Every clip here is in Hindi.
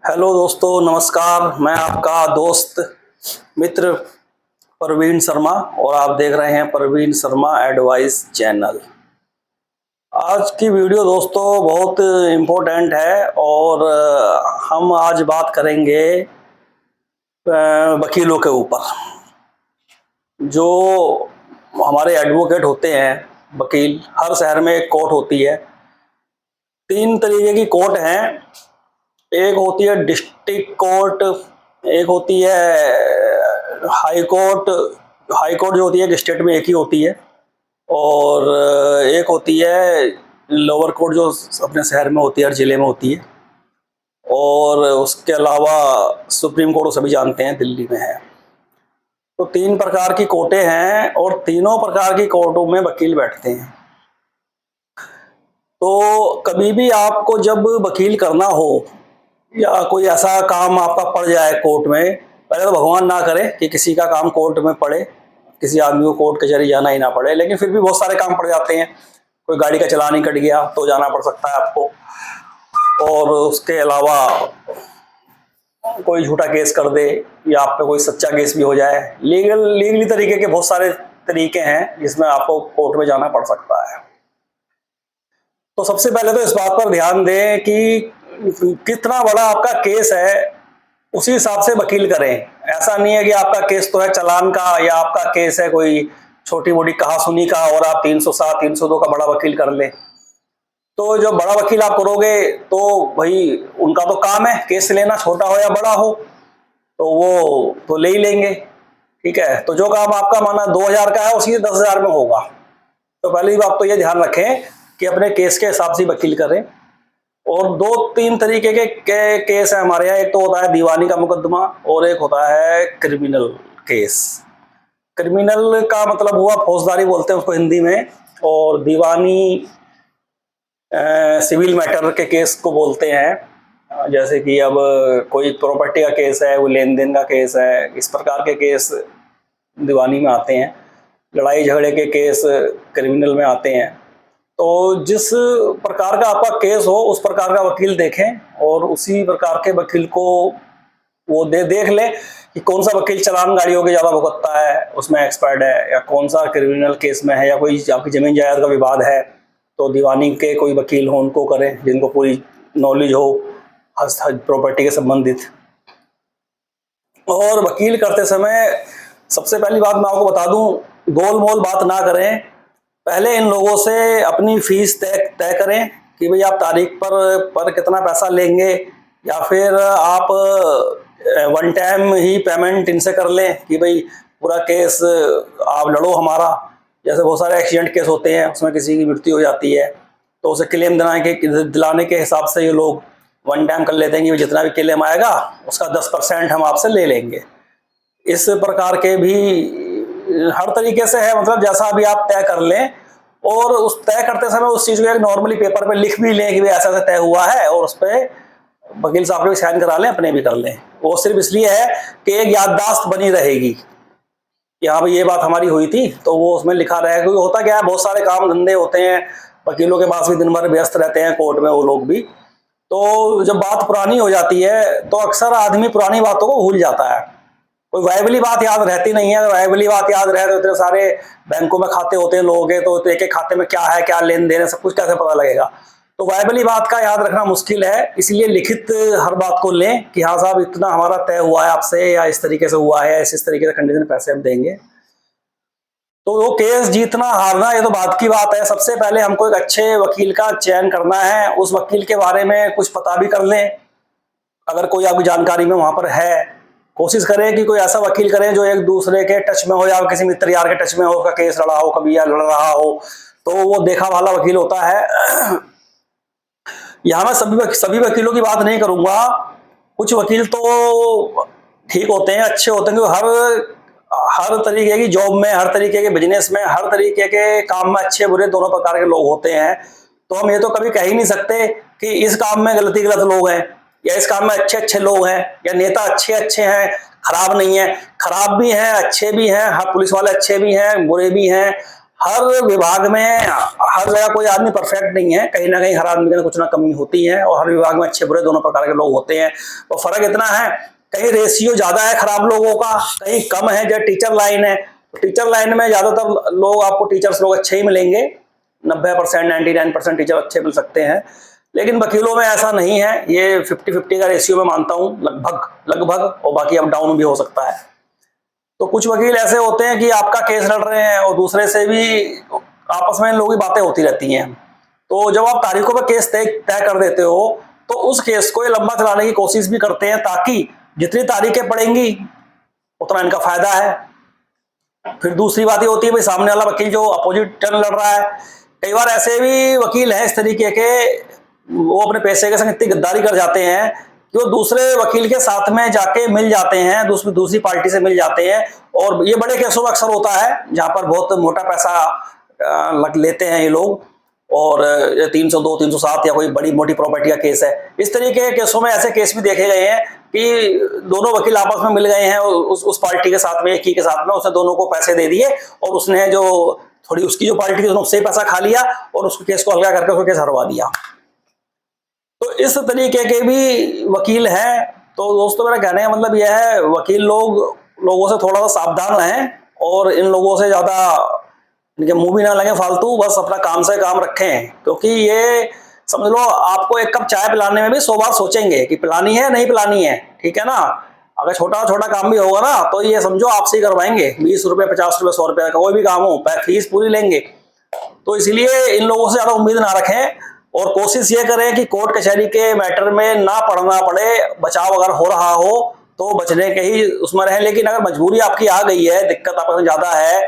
हेलो दोस्तों, नमस्कार। मैं आपका दोस्त मित्र प्रवीण शर्मा और आप देख रहे हैं प्रवीण शर्मा एडवाइस चैनल। आज की वीडियो दोस्तों बहुत इम्पोर्टेंट है और हम आज बात करेंगे वकीलों के ऊपर। जो हमारे एडवोकेट होते हैं, वकील, हर शहर में एक कोर्ट होती है। 3 तरीके की कोर्ट हैं। एक होती है डिस्ट्रिक्ट कोर्ट, एक होती है हाई कोर्ट। हाई कोर्ट जो होती है स्टेट में एक ही होती है, और एक होती है लोअर कोर्ट जो अपने शहर में होती है, हर जिले में होती है। और उसके अलावा सुप्रीम कोर्ट सभी जानते हैं दिल्ली में है। तो 3 प्रकार की कोर्टें हैं और तीनों प्रकार की कोर्टों में वकील बैठते हैं। तो कभी भी आपको जब वकील करना हो या कोई ऐसा काम आपका पड़ जाए कोर्ट में, पहले तो भगवान ना करे कि किसी का काम कोर्ट में पड़े, किसी आदमी को कोर्ट कचहरी जाना ही ना पड़े, लेकिन फिर भी बहुत सारे काम पड़ जाते हैं। कोई गाड़ी का चालान ही कट गया तो जाना पड़ सकता है आपको, और उसके अलावा कोई झूठा केस कर दे या आप पे कोई सच्चा केस भी हो जाए। लीगली तरीके के बहुत सारे तरीके हैं जिसमें आपको कोर्ट में जाना पड़ सकता है। तो सबसे पहले तो इस बात पर ध्यान दें कि कितना बड़ा आपका केस है, उसी हिसाब से वकील करें। ऐसा नहीं है कि आपका केस तो है चालान का या आपका केस है कोई छोटी मोटी कहासुनी का और आप 307 302 का बड़ा वकील कर लें। तो जो बड़ा वकील आप करोगे तो भाई उनका तो काम है केस लेना, छोटा हो या बड़ा हो, तो वो तो ले ही लेंगे। ठीक है, तो जो काम आपका माना 2000 का है उसी 10,000 में होगा। तो पहली बात तो ये ध्यान रखें कि अपने केस के हिसाब से वकील करें। और 2-3 तरीके के केस है हमारे यहाँ। एक तो होता है दीवानी का मुकदमा और एक होता है क्रिमिनल केस। क्रिमिनल का मतलब हुआ फौजदारी बोलते हैं उसको हिंदी में, और दीवानी सिविल मैटर के केस को बोलते हैं। जैसे कि अब कोई प्रॉपर्टी का केस है, वो लेन देन का केस है, इस प्रकार के केस दीवानी में आते हैं। लड़ाई झगड़े के केस क्रिमिनल में आते हैं। तो जिस प्रकार का आपका केस हो उस प्रकार का वकील देखें और उसी प्रकार के वकील को वो देख लें कि कौन सा वकील चालान गाड़ियों के ज़्यादा भुगतता है, उसमें एक्सपर्ट है, या कौन सा क्रिमिनल केस में है, या कोई आपकी ज़मीन जायदाद का विवाद है तो दीवानी के कोई वकील हो उनको करें जिनको पूरी नॉलेज हो प्रॉपर्टी के संबंधित। और वकील करते समय सबसे पहली बात मैं आपको बता दूं, गोल मोल बात ना करें। पहले इन लोगों से अपनी फीस तय करें कि भाई आप तारीख पर कितना पैसा लेंगे, या फिर आप वन टाइम ही पेमेंट इनसे कर लें कि भाई पूरा केस आप लड़ो हमारा। जैसे बहुत सारे एक्सीडेंट केस होते हैं, उसमें किसी की मृत्यु हो जाती है तो उसे क्लेम दिलाने के हिसाब से ये लोग वन टाइम कर लेते हैं कि जितना भी क्लेम आएगा उसका 10% हम आपसे ले लेंगे। इस प्रकार के भी हर तरीके से है, मतलब जैसा भी आप तय कर लें, और उस तय करते समय उस चीज़ को नॉर्मली पेपर पे लिख भी लें कि भाई ऐसा ऐसा तय हुआ है, और उस पर वकील साहब भी साइन करा लें, अपने भी कर लें। वो सिर्फ इसलिए है कि एक याददाश्त बनी रहेगी कि हाँ भाई ये बात हमारी हुई थी, तो वो उसमें लिखा रहेगा। क्योंकि होता क्या है, बहुत सारे काम धंधे होते हैं, वकीलों के पास भी दिन भर व्यस्त रहते हैं कोर्ट में वो लोग भी। तो जब बात पुरानी हो जाती है तो अक्सर आदमी पुरानी बातों को भूल जाता है। कोई वायबली बात याद रहती नहीं है। वायबली बात याद रहे तो इतने सारे बैंकों में खाते होते हैं लोगों के, तो एक एक खाते में क्या है, क्या लेन देन है, सब कुछ कैसे पता लगेगा। तो वायबली बात का याद रखना मुश्किल है, इसलिए लिखित हर बात को लें कि हाँ साहब इतना हमारा तय हुआ है आपसे, या इस तरीके से हुआ है, इस तरीके से कंडीशन पैसे हम देंगे। तो वो केस जीतना हारना ये तो बात की बात है। सबसे पहले हमको एक अच्छे वकील का चयन करना है। उस वकील के बारे में कुछ पता भी कर लें, अगर कोई आपकी जानकारी में वहां पर है। कोशिश करें कि कोई ऐसा वकील करें जो एक दूसरे के टच में हो, या किसी मित्र यार के टच में हो, उसका केस लड़ा हो कभी या लड़ रहा हो, तो वो देखा वाला वकील होता है। यहाँ मैं सभी वकीलों की बात नहीं करूंगा। कुछ वकील तो ठीक होते हैं, अच्छे होते हैं, क्योंकि हर तरीके की जॉब में, हर तरीके के बिजनेस में, हर तरीके के काम में अच्छे बुरे दोनों प्रकार के लोग होते हैं। तो हम ये तो कभी कह ही नहीं सकते कि इस काम में गलत लोग हैं, या इस काम में अच्छे लोग हैं, या नेता अच्छे हैं, खराब नहीं है। खराब भी हैं, अच्छे भी हैं, हर पुलिस वाले अच्छे भी हैं, बुरे भी हैं, हर विभाग में हर जगह कोई आदमी परफेक्ट नहीं है, कहीं ना कहीं हर आदमी के कुछ ना कमी होती है, और हर विभाग में अच्छे बुरे दोनों प्रकार के लोग होते हैं। तो फर्क इतना है, कहीं रेशियो ज्यादा है खराब लोगों का, कहीं कम है। जैसे टीचर लाइन है, तो टीचर लाइन में ज्यादातर लोग आपको टीचर्स लोग अच्छे ही मिलेंगे, 90% 99% टीचर अच्छे मिल सकते हैं। लेकिन वकीलों में ऐसा नहीं है, ये 50-50 का रेशियो में मानता हूँ, लगभग लगभग, और बाकी अप डाउन भी हो सकता है। तो कुछ वकील ऐसे होते हैं कि आपका केस लड़ रहे हैं और दूसरे से भी आपस में इन लोगों की बातें होती रहती हैं। तो जब आप तारीखों पर केस तय कर देते हो, तो उस केस को ये लंबा चलाने की कोशिश भी करते हैं, ताकि जितनी तारीखें पड़ेंगी उतना इनका फायदा है। फिर दूसरी बात ये होती है भाई, सामने वाला वकील जो अपोजिट टर्न लड़ रहा है, कई बार ऐसे भी वकील हैं इस तरीके के, वो अपने पैसे के संग इतनी गद्दारी कर जाते हैं कि वो दूसरे वकील के साथ में जाके मिल जाते हैं, दूसरी पार्टी से मिल जाते हैं। और ये बड़े केसों में अक्सर होता है, जहां पर बहुत मोटा पैसा लग लेते हैं ये लोग, और 302, 307 या कोई बड़ी मोटी प्रॉपर्टी का केस है। इस तरीके के केसों में ऐसे केस भी देखे गए हैं कि दोनों वकील आपस में मिल गए हैं उस पार्टी के साथ में, एक ही के साथ में, उसने दोनों को पैसे दे दिए, और उसने जो थोड़ी उसकी जो पार्टी थी उससे पैसा खा लिया, और उसके केस को हल्का करके उसको केस हरवा दिया। तो इस तरीके के भी वकील हैं। तो दोस्तों, मेरा कहने का मतलब यह है, वकील लोगों से थोड़ा सा सावधान रहें, और इन लोगों से ज्यादा इनके मुंह भी ना लगे फालतू, बस अपना काम से काम रखें। क्योंकि ये समझ लो, आपको एक कप चाय पिलाने में भी 100 बार सोचेंगे कि पिलानी है नहीं पिलानी है, ठीक है ना। अगर छोटा छोटा काम भी होगा ना, तो ये समझो आपसे ही करवाएंगे, 20 रुपए, 50 रुपए, 100 रुपए का कोई भी काम हो, फीस पूरी लेंगे। तो इसलिए इन लोगों से ज्यादा उम्मीद ना रखें, और कोशिश ये करें कि कोर्ट कचहरी के मैटर में ना पढ़ना पड़े। बचाव अगर हो रहा हो तो बचने के ही उसमें रहें। लेकिन अगर मजबूरी आपकी आ गई है, दिक्कत आपके ज्यादा है,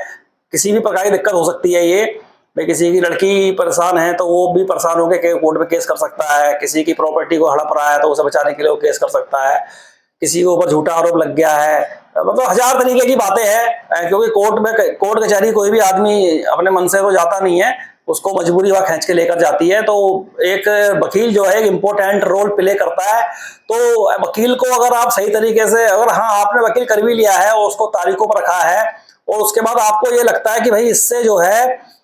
किसी भी प्रकार की दिक्कत हो सकती है, ये भाई किसी की लड़की परेशान है तो वो भी परेशान होकर कोर्ट में केस कर सकता है, किसी की प्रॉपर्टी को हड़प रहा है तो उसे बचाने के लिए वो केस कर सकता है, किसी के ऊपर झूठा आरोप लग गया है, मतलब हजार तरीके की बातें हैं। क्योंकि कोर्ट कचहरी कोई भी आदमी अपने मन से तो जाता नहीं है, उसको मजबूरी वहां खींच के लेकर जाती है। तो एक वकील जो है एक इम्पोर्टेंट रोल प्ले करता है। तो वकील को अगर आप सही तरीके से, अगर हाँ आपने वकील कर भी लिया है और उसको तारीखों पर रखा है, और उसके बाद आपको ये लगता है कि भाई इससे जो है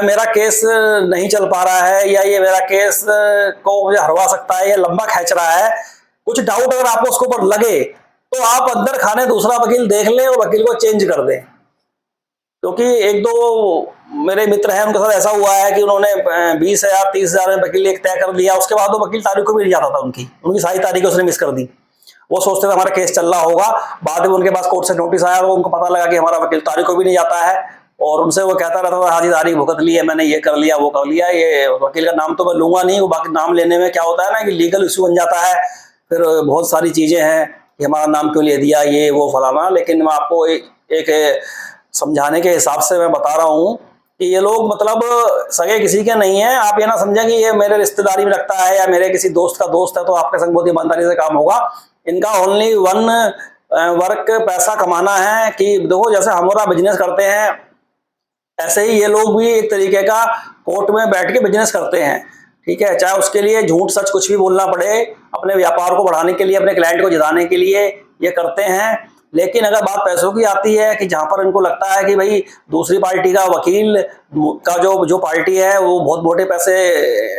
मेरा केस नहीं चल पा रहा है, या ये मेरा केस को मुझे हरवा सकता है, या लंबा खींच रहा है, कुछ डाउट अगर आपको उसके ऊपर लगे, तो आप अंदर खाने दूसरा वकील देख लें और वकील को चेंज कर दें। क्योंकि एक दो मेरे मित्र हैं, उनके साथ ऐसा हुआ है कि उन्होंने 20,000 30,000 में वकील एक तय कर लिया, उसके बाद वो वकील तारीख को भी नहीं जाता था, उनकी सारी तारीखें उसने मिस कर दी। वो सोचते थे हमारा केस चल रहा होगा, बाद में उनके पास कोर्ट से नोटिस आया, वो उनको पता लगा कि हमारा वकील तारीख को भी नहीं जाता है, और उनसे वो कहता रहता था, हाँ जी तारीख भुगत ली है मैंने, ये कर लिया वो कर लिया। ये वकील का नाम तो मैं लूंगा नहीं, वो बाकी नाम लेने में क्या होता है ना कि लीगल इशू बन जाता है, फिर बहुत सारी चीजें हैं कि हमारा नाम क्यों ले दिया, ये वो फलाना। लेकिन मैं आपको एक समझाने के हिसाब से मैं बता रहा हूँ कि ये लोग मतलब सगे किसी के नहीं है। आप ये ना समझें कि ये मेरे रिश्तेदारी में लगता है या मेरे किसी दोस्त का दोस्त है तो आपके संग बहुत ईमानदारी से काम होगा। इनका ओनली वन वर्क पैसा कमाना है। कि देखो, जैसे हमारा बिजनेस करते हैं, ऐसे ही ये लोग भी एक तरीके का कोर्ट में बैठ के बिजनेस करते हैं, ठीक है। चाहे उसके लिए झूठ सच कुछ भी बोलना पड़े, अपने व्यापार को बढ़ाने के लिए, अपने क्लाइंट को जिताने के लिए ये करते हैं। लेकिन अगर बात पैसों की आती है कि जहां पर इनको लगता है कि भाई दूसरी पार्टी का वकील का जो पार्टी है वो बहुत मोटे पैसे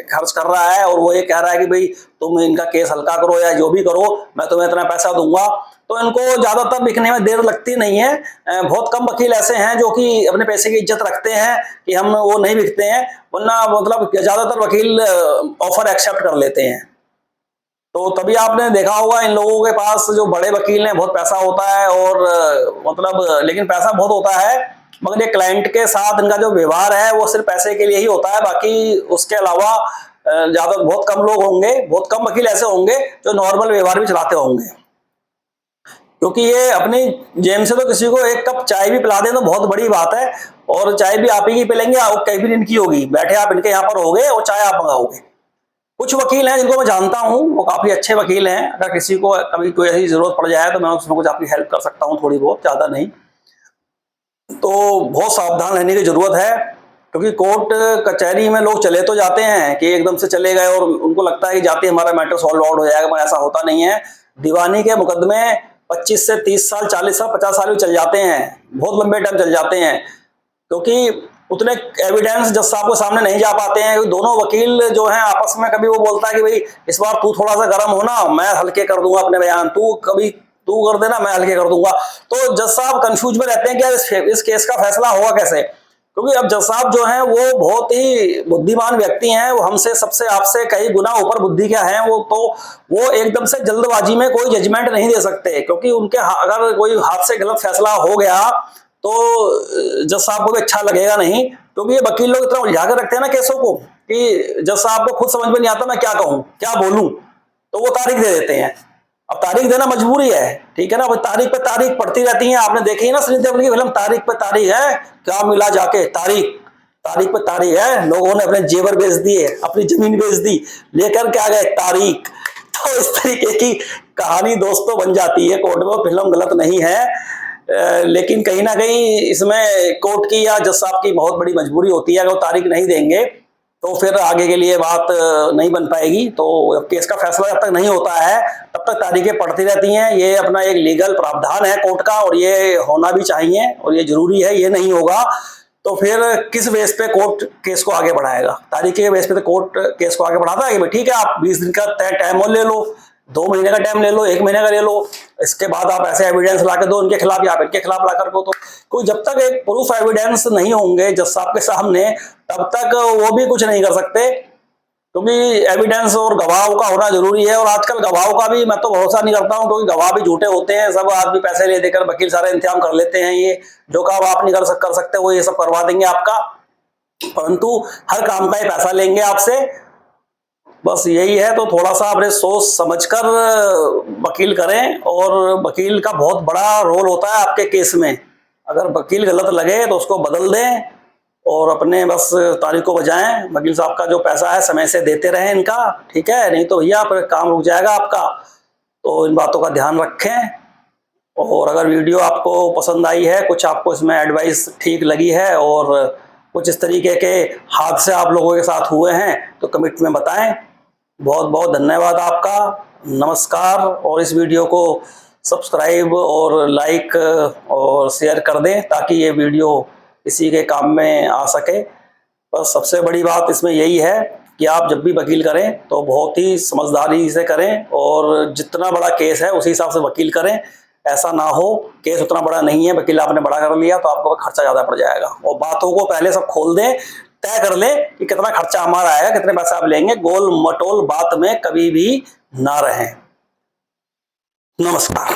खर्च कर रहा है, और वो ये कह रहा है कि भाई तुम इनका केस हल्का करो या जो भी करो, मैं तुम्हें इतना पैसा दूंगा, तो इनको ज्यादातर बिकने में देर लगती नहीं है। बहुत कम वकील ऐसे हैं जो कि अपने पैसे की इज्जत रखते हैं कि हम वो नहीं बिकते हैं, वरना मतलब ज्यादातर वकील ऑफर एक्सेप्ट कर लेते हैं। तो तभी आपने देखा होगा इन लोगों के पास जो बड़े वकील हैं बहुत पैसा होता है, और मतलब लेकिन पैसा बहुत होता है, मगर ये क्लाइंट के साथ इनका जो व्यवहार है वो सिर्फ पैसे के लिए ही होता है। बाकी उसके अलावा ज्यादा बहुत कम लोग होंगे, बहुत कम वकील ऐसे होंगे जो नॉर्मल व्यवहार भी चलाते होंगे। क्योंकि ये अपनी जेब से तो किसी को एक कप चाय भी पिला दें तो बहुत बड़ी बात है, और चाय भी आप ही पिलेंगे, कहीं भी इनकी होगी, बैठे आप इनके यहाँ पर होगे और चाय आप मंगाओगे। कुछ वकील हैं जिनको मैं जानता हूं, वो काफी अच्छे वकील हैं, अगर किसी को कभी कोई ऐसी जरूरत पड़ जाए तो मैं उसमें कुछ आपकी हेल्प कर सकता हूं, थोड़ी बहुत, ज्यादा नहीं। तो बहुत सावधान रहने की जरूरत है, क्योंकि कोर्ट कचहरी में लोग चले तो जाते हैं कि एकदम से चले गए और उनको लगता है कि जाते हमारा मैटर सॉल्व आउट हो जाएगा, मगर ऐसा होता नहीं है। दीवानी के मुकदमे 25 से 30 साल, 40 साल, 50 साल भी चल जाते हैं, बहुत लंबे टाइम चल जाते हैं। क्योंकि उतने एविडेंस जज साहब के सामने नहीं जा पाते हैं। दोनों वकील जो हैं आपस में, कभी वो बोलता है कि भाई इस बार तू थोड़ा सा गर्म हो ना, मैं हल्के कर दूंगा अपने बयान, तू कर देना, मैं हल्के कर दूंगा। तो जज साहब कंफ्यूज में रहते हैं कि यार इस केस का फैसला होगा कैसे, क्योंकि अब जज साहब जो हैं वो बहुत ही बुद्धिमान व्यक्ति हैं, वो हमसे सबसे आपसे कई गुना ऊपर बुद्धि क्या है वो एकदम से जल्दबाजी में कोई जजमेंट नहीं दे सकते, क्योंकि उनके अगर कोई हाथ से गलत फैसला हो गया तो जज साहब को भी अच्छा लगेगा नहीं, क्योंकि ये वकील लोग इतना उलझा कर रखते हैं ना केसों को कि जज साहब को खुद समझ में नहीं आता मैं क्या कहूं क्या बोलूं, तो वो तारीख दे देते हैं। अब तारीख देना मजबूरी है, ठीक है ना, वो तारीख पे तारीख पड़ती रहती है। आपने देखी है ना सनी देओल की फिल्म तारीख पे तारीख है, क्या मिला जाके, तारीख तारीख पे तारीख है। लोगों ने अपने जेवर बेच दिए, अपनी जमीन बेच दी, लेकर क्या गए तारीख। तो इस तरीके की कहानी दोस्तों बन जाती है कोर्ट में। फिल्म गलत नहीं है, लेकिन कहीं ना कहीं इसमें कोर्ट की या जज साहब की बहुत बड़ी मजबूरी होती है। अगर वो तारीख नहीं देंगे तो फिर आगे के लिए बात नहीं बन पाएगी। तो केस का फैसला जब तक नहीं होता है तब तक तारीखें पड़ती रहती हैं। ये अपना एक लीगल प्रावधान है कोर्ट का, और ये होना भी चाहिए और ये जरूरी है। ये नहीं होगा तो फिर किस बेस पे कोर्ट केस को आगे बढ़ाएगा? तारीख के बेस पे तो कोर्ट केस को आगे बढ़ाता है कि ठीक है आप 20 दिन का टाइम और ले लो, 2 महीने का टाइम ले लो, 1 महीने का ले लो, इसके बाद आप ऐसे एविडेंस ला के दो उनके खिलाफ या इनके खिलाफ ला कर दो। तो कोई जब तक एक प्रूफ एविडेंस नहीं होंगे जज साहब के सामने तब तक वो भी कुछ नहीं कर सकते, क्योंकि एविडेंस और गवाहों का होना जरूरी है। और आजकल गवाहों का भी मैं तो भरोसा नहीं करता हूं, क्योंकि गवाह भी झूठे होते हैं। सब आदमी पैसे ले देकर वकील सारे इंतजाम कर लेते हैं, ये जो काम आप नहीं कर सकते वो ये सब करवा देंगे आपका, परंतु हर काम का ही पैसा लेंगे आपसे। बस यही है। तो थोड़ा सा अपने सोच समझकर वकील करें, और वकील का बहुत बड़ा रोल होता है आपके केस में। अगर वकील गलत लगे तो उसको बदल दें और अपने बस तारीख को बजाएं। वकील साहब का जो पैसा है समय से देते रहें इनका, ठीक है, नहीं तो भैया फिर काम रुक जाएगा आपका। तो इन बातों का ध्यान रखें। और अगर वीडियो आपको पसंद आई है, कुछ आपको इसमें एडवाइस ठीक लगी है और कुछ इस तरीके के हादसे आप लोगों के साथ हुए हैं तो कमेंट में बताएं। बहुत बहुत धन्यवाद आपका, नमस्कार। और इस वीडियो को सब्सक्राइब और लाइक और शेयर कर दें ताकि ये वीडियो किसी के काम में आ सके। बस सबसे बड़ी बात इसमें यही है कि आप जब भी वकील करें तो बहुत ही समझदारी से करें, और जितना बड़ा केस है उसी हिसाब से वकील करें। ऐसा ना हो केस उतना बड़ा नहीं है, वकील आपने बड़ा कर लिया तो आपको खर्चा ज़्यादा पड़ जाएगा। और बातों को पहले सब खोल दें, तय कर लें कि कितना खर्चा हमारा आएगा, कितने पैसे आप लेंगे। गोल मटोल बात में कभी भी ना रहें। नमस्कार।